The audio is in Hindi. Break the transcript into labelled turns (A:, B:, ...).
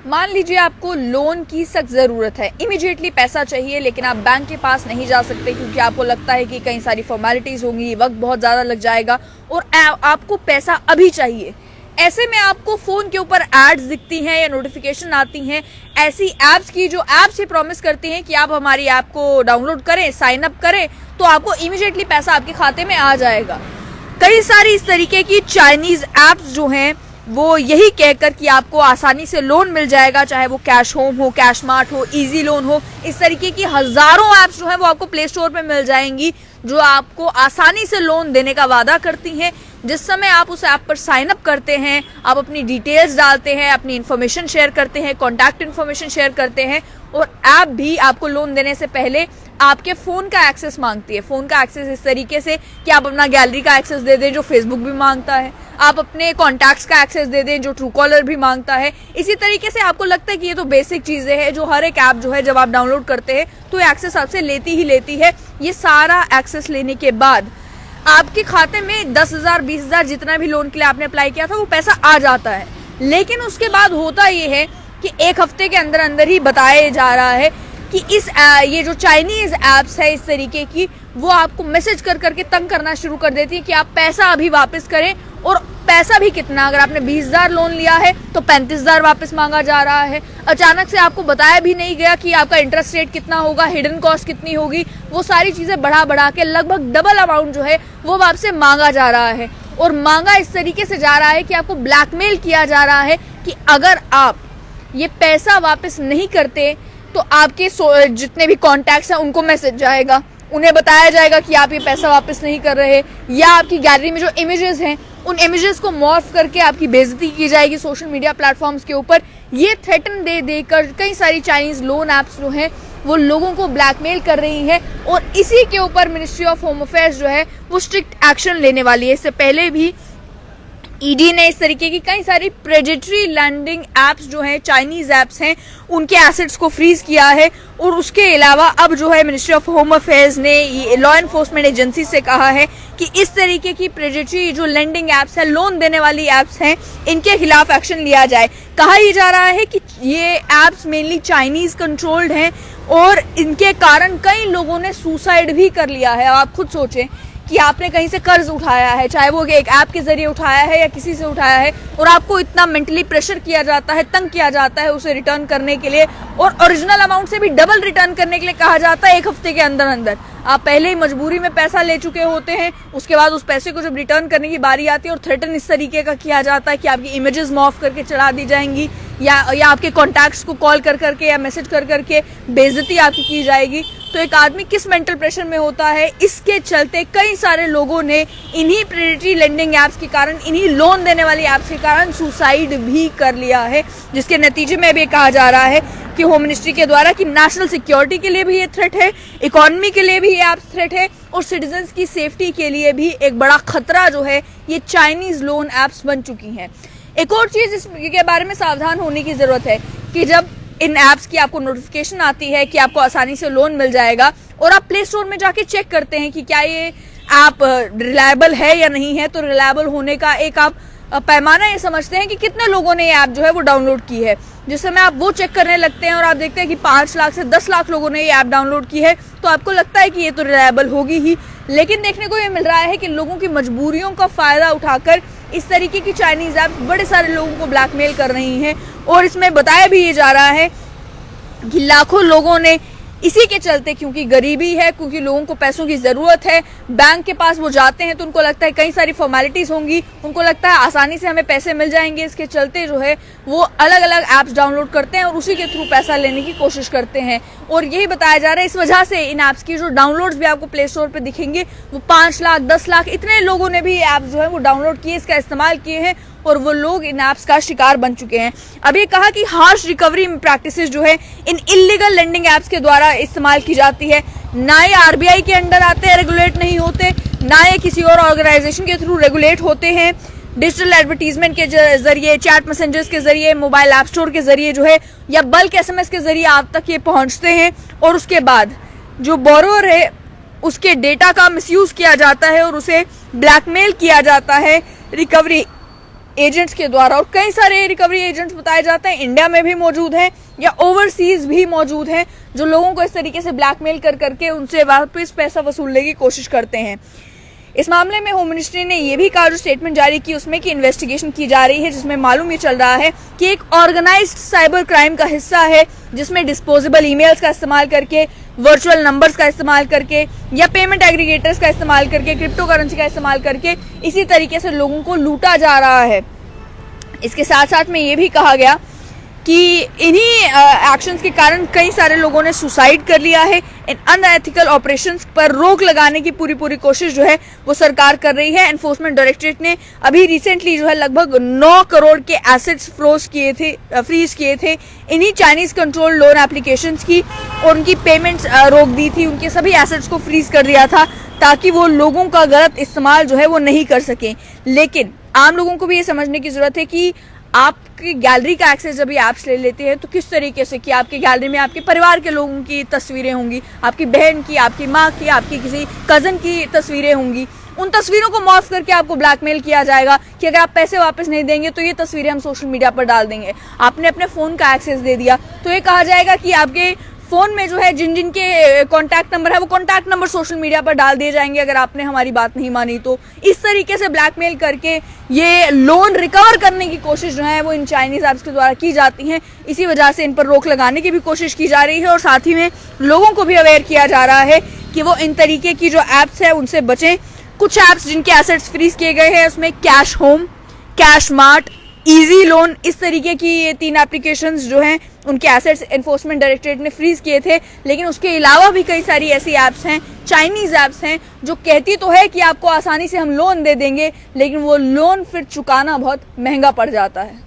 A: मान लीजिए आपको लोन की सख्त ज़रूरत है, इमीडिएटली पैसा चाहिए, लेकिन आप बैंक के पास नहीं जा सकते क्योंकि आपको लगता है कि कई सारी फॉर्मेलिटीज़ होंगी, वक्त बहुत ज़्यादा लग जाएगा और आपको पैसा अभी चाहिए। ऐसे में आपको फ़ोन के ऊपर एड्स दिखती हैं या नोटिफिकेशन आती हैं ऐसी ऐप्स की, जो ऐप्स ये प्रॉमिस करती हैं कि आप हमारी ऐप को डाउनलोड करें, साइन अप करें तो आपको इमीडिएटली पैसा आपके खाते में आ जाएगा। कई सारी इस तरीके की चाइनीज़ ऐप्स जो हैं वो यही कहकर कि आपको आसानी से लोन मिल जाएगा, चाहे वो कैश होम हो, कैश मार्ट हो, इजी लोन हो, इस तरीके की हज़ारों ऐप्स जो हैं वो आपको प्ले स्टोर पे मिल जाएंगी जो आपको आसानी से लोन देने का वादा करती हैं। जिस समय आप उस ऐप पर साइन अप करते हैं, आप अपनी डिटेल्स डालते हैं, अपनी इन्फॉर्मेशन शेयर करते हैं, कॉन्टैक्ट इन्फॉर्मेशन शेयर करते हैं और ऐप भी आपको लोन देने से पहले आपके फ़ोन का एक्सेस मांगती है। फ़ोन का एक्सेस इस तरीके से कि आप अपना गैलरी का एक्सेस दे दें जो फेसबुक भी मांगता है, आप अपने कॉन्टैक्ट्स का एक्सेस दे दें जो ट्रू कॉलर भी मांगता है। इसी तरीके से आपको लगता है कि ये तो बेसिक चीज़ें हैं जो हर एक ऐप जो है जब आप डाउनलोड करते हैं तो एक्सेस आपसे लेती ही लेती है। ये सारा एक्सेस लेने के बाद आपके खाते में 10,000 20,000 जितना भी लोन के लिए आपने अप्लाई किया था वो पैसा आ जाता है। लेकिन उसके बाद होता ये है कि एक हफ्ते के अंदर अंदर ही बताया जा रहा है कि ये जो चाइनीज़ ऐप्स है इस तरीके की, वो आपको मैसेज कर करके तंग करना शुरू कर देती है कि आप पैसा अभी वापस करें। और पैसा भी कितना, अगर आपने 20,000 लोन लिया है तो 35,000 वापस मांगा जा रहा है। अचानक से आपको बताया भी नहीं गया कि आपका इंटरेस्ट रेट कितना होगा, हिडन कॉस्ट कितनी होगी, वो सारी चीज़ें बढ़ा बढ़ा के लगभग डबल अमाउंट जो है वो आपसे मांगा जा रहा है। और मांगा इस तरीके से जा रहा है कि आपको ब्लैकमेल किया जा रहा है कि अगर आप ये पैसा वापस नहीं करते तो आपके जितने भी कॉन्टैक्ट्स हैं उनको मैसेज जाएगा, उन्हें बताया जाएगा कि आप ये पैसा वापस नहीं कर रहे, या आपकी गैलरी में जो इमेजेस हैं उन इमेजेस को मॉर्फ करके आपकी बेइज्जती की जाएगी सोशल मीडिया प्लेटफॉर्म्स के ऊपर। ये थ्रेटन दे देकर कई सारी चाइनीज़ लोन ऐप्स जो हैं वो लोगों को ब्लैकमेल कर रही है और इसी के ऊपर मिनिस्ट्री ऑफ होम अफेयर्स जो है वो स्ट्रिक्ट एक्शन लेने वाली है। इससे पहले भी ईडी ने इस तरीके की कई सारी प्रेडेटरी लैंडिंग ऐप्स जो हैं, चाइनीज़ ऐप्स हैं, उनके एसेट्स को फ्रीज किया है। और उसके अलावा अब जो है मिनिस्ट्री ऑफ होम अफेयर्स ने लॉ एनफोर्समेंट एजेंसी से कहा है कि इस तरीके की प्रेडेटरी जो लैंडिंग ऐप्स है, लोन देने वाली ऐप्स हैं, इनके खिलाफ एक्शन लिया जाए। कहा ही जा रहा है कि ये ऐप्स मेनली चाइनीज़ कंट्रोल्ड हैं और इनके कारण कई लोगों ने सुसाइड भी कर लिया है। आप खुद सोचें कि आपने कहीं से कर्ज उठाया है, चाहे वो एक ऐप के जरिए उठाया है या किसी से उठाया है, और आपको इतना मेंटली प्रेशर किया जाता है, तंग किया जाता है उसे रिटर्न करने के लिए, और ओरिजिनल अमाउंट से भी डबल रिटर्न करने के लिए कहा जाता है एक हफ्ते के अंदर अंदर। आप पहले ही मजबूरी में पैसा ले चुके होते हैं, उसके बाद उस पैसे को जब रिटर्न करने की बारी आती है और थ्रेटन इस तरीके का किया जाता है कि आपकी इमेजेस मॉर्फ करके चढ़ा दी जाएंगी या आपके कॉन्टैक्ट्स को कॉल कर करके या मैसेज कर करके बेइज्जती आपकी की जाएगी, तो एक आदमी किस मेंटल प्रेशर में होता है। इसके चलते कई सारे लोगों ने इन्हीं प्रेडेटरी लेंडिंग ऐप्स के कारण, इन्हीं लोन देने वाली ऐप्स के कारण सुसाइड भी कर लिया है, जिसके नतीजे में भी कहा जा रहा है कि होम मिनिस्ट्री के द्वारा कि नेशनल सिक्योरिटी के लिए भी ये थ्रेट है, इकोनॉमी के लिए भी ये ऐप्स थ्रेट है और सिटीजन्स की सेफ्टी के लिए भी एक बड़ा खतरा जो है ये चाइनीज़ लोन ऐप्स बन चुकी हैं। एक और चीज़ इसके बारे में सावधान होने की ज़रूरत है कि जब इन ऐप्स की आपको नोटिफिकेशन आती है कि आपको आसानी से लोन मिल जाएगा और आप प्ले स्टोर में जाके चेक करते हैं कि क्या ये ऐप रिलायबल है या नहीं है, तो रिलायबल होने का एक आप पैमाना ये समझते हैं कि कितने लोगों ने ये ऐप जो है वो डाउनलोड की है। जिस समय आप वो चेक करने लगते हैं और आप देखते हैं कि 5 लाख से 10 लाख लोगों ने ये ऐप डाउनलोड की है, तो आपको लगता है कि ये तो रिलायबल होगी ही। लेकिन देखने को ये मिल रहा है कि लोगों की मजबूरियों का फ़ायदा उठाकर इस तरीके की चाइनीज़ ऐप्स बड़े सारे लोगों को ब्लैकमेल कर रही हैं। और इसमें बताया भी ये जा रहा है कि लाखों लोगों ने इसी के चलते, क्योंकि गरीबी है, क्योंकि लोगों को पैसों की ज़रूरत है, बैंक के पास वो जाते हैं तो उनको लगता है कई सारी फॉर्मेलिटीज़ होंगी, उनको लगता है आसानी से हमें पैसे मिल जाएंगे, इसके चलते जो है वो अलग अलग ऐप्स डाउनलोड करते हैं और उसी के थ्रू पैसा लेने की कोशिश करते हैं। और यही बताया जा रहा है इस वजह से इन ऐप्स की जो डाउनलोड्स भी आपको प्ले स्टोर पर दिखेंगे वो 5 लाख 10 लाख इतने लोगों ने भी ऐप जो है वो डाउनलोड किए, इसका इस्तेमाल किए हैं और वो लोग इन ऐप्स का शिकार बन चुके हैं। अब ये कहा कि हार्श रिकवरी प्रैक्टिसेस जो है इन इलीगल लेंडिंग ऐप्स के द्वारा इस्तेमाल की जाती है, ना ये आरबीआई के अंडर आते हैं, रेगुलेट नहीं होते, ना ये किसी और ऑर्गेनाइजेशन के थ्रू रेगुलेट होते हैं। डिजिटल एडवर्टीजमेंट के जरिए, चैट मैसेंजर्स के जरिए, मोबाइल ऐप स्टोर के जरिए जो है या बल्क एसएमएस के जरिए आप तक ये पहुंचते हैं और उसके बाद जो बोरोअर है उसके डेटा का मिसयूज किया जाता है और उसे ब्लैकमेल किया जाता है रिकवरी एजेंट्स के द्वारा, और कई सारे रिकवरी एजेंट्स बताए जाते हैं इंडिया में भी मौजूद हैं या ओवरसीज भी मौजूद हैं, जो लोगों को इस तरीके से ब्लैकमेल कर करके उनसे वापस पैसा वसूलने की कोशिश करते हैं। इस मामले में होम मिनिस्ट्री ने यह भी कहा, जो स्टेटमेंट जारी की उसमें, कि इन्वेस्टिगेशन की जा रही है, जिसमें मालूम ये चल रहा है कि एक ऑर्गेनाइज्ड साइबर क्राइम का हिस्सा है, जिसमें डिस्पोजेबल ईमेल्स का इस्तेमाल करके, वर्चुअल नंबर्स का इस्तेमाल करके या पेमेंट एग्रीगेटर्स का इस्तेमाल करके, क्रिप्टो करेंसी का इस्तेमाल करके इसी तरीके से लोगों को लूटा जा रहा है। इसके साथ साथ में ये भी कहा गया कि इन्हीं एक्शंस के कारण कई सारे लोगों ने सुसाइड कर लिया है। इन अनएथिकल ऑपरेशंस पर रोक लगाने की पूरी कोशिश जो है वो सरकार कर रही है। एनफोर्समेंट डायरेक्टरेट ने अभी रिसेंटली जो है लगभग 9 करोड़ के एसेट्स फ्रीज किए थे इन्हीं चाइनीज कंट्रोल लोन एप्लीकेशंस की, और उनकी पेमेंट्स रोक दी थी, उनके सभी एसेट्स को फ्रीज कर दिया था ताकि वो लोगों का गलत इस्तेमाल जो है वो नहीं कर सकें। लेकिन आम लोगों को भी ये समझने की जरूरत है कि आपकी गैलरी का एक्सेस जब ये ऐप्स ले लेते हैं तो किस तरीके से, कि आपकी गैलरी में आपके परिवार के लोगों की तस्वीरें होंगी, आपकी बहन की, आपकी माँ की, आपकी किसी कजन की तस्वीरें होंगी। उन तस्वीरों को मॉर्फ करके आपको ब्लैकमेल किया जाएगा कि अगर आप पैसे वापस नहीं देंगे तो ये तस्वीरें हम सोशल मीडिया पर डाल देंगे। आपने अपने फोन का एक्सेस दे दिया तो ये कहा जाएगा कि आपके फोन में जो है जिन के कॉन्टैक्ट नंबर है वो कॉन्टैक्ट नंबर सोशल मीडिया पर डाल दिए जाएंगे अगर आपने हमारी बात नहीं मानी तो। इस तरीके से ब्लैकमेल करके ये लोन रिकवर करने की कोशिश जो है वो इन चाइनीज ऐप्स के द्वारा की जाती है। इसी वजह से इन पर रोक लगाने की भी कोशिश की जा रही है, और साथ ही में लोगों को भी अवेयर किया जा रहा है कि वो इन तरीके की जो ऐप्स है उनसे बचें। कुछ ऐप्स जिनके एसेट्स फ्रीज किए गए हैं उसमें cash home, cash mart, easy loan, इस तरीके की ये 3 एप्लीकेशंस जो हैं उनके एसेट्स एनफोर्समेंट डायरेक्टरेट ने फ्रीज किए थे। लेकिन उसके अलावा भी कई सारी ऐसी ऐप्स हैं, चाइनीज ऐप्स हैं, जो कहती तो है कि आपको आसानी से हम लोन दे देंगे, लेकिन वो लोन फिर चुकाना बहुत महंगा पड़ जाता है।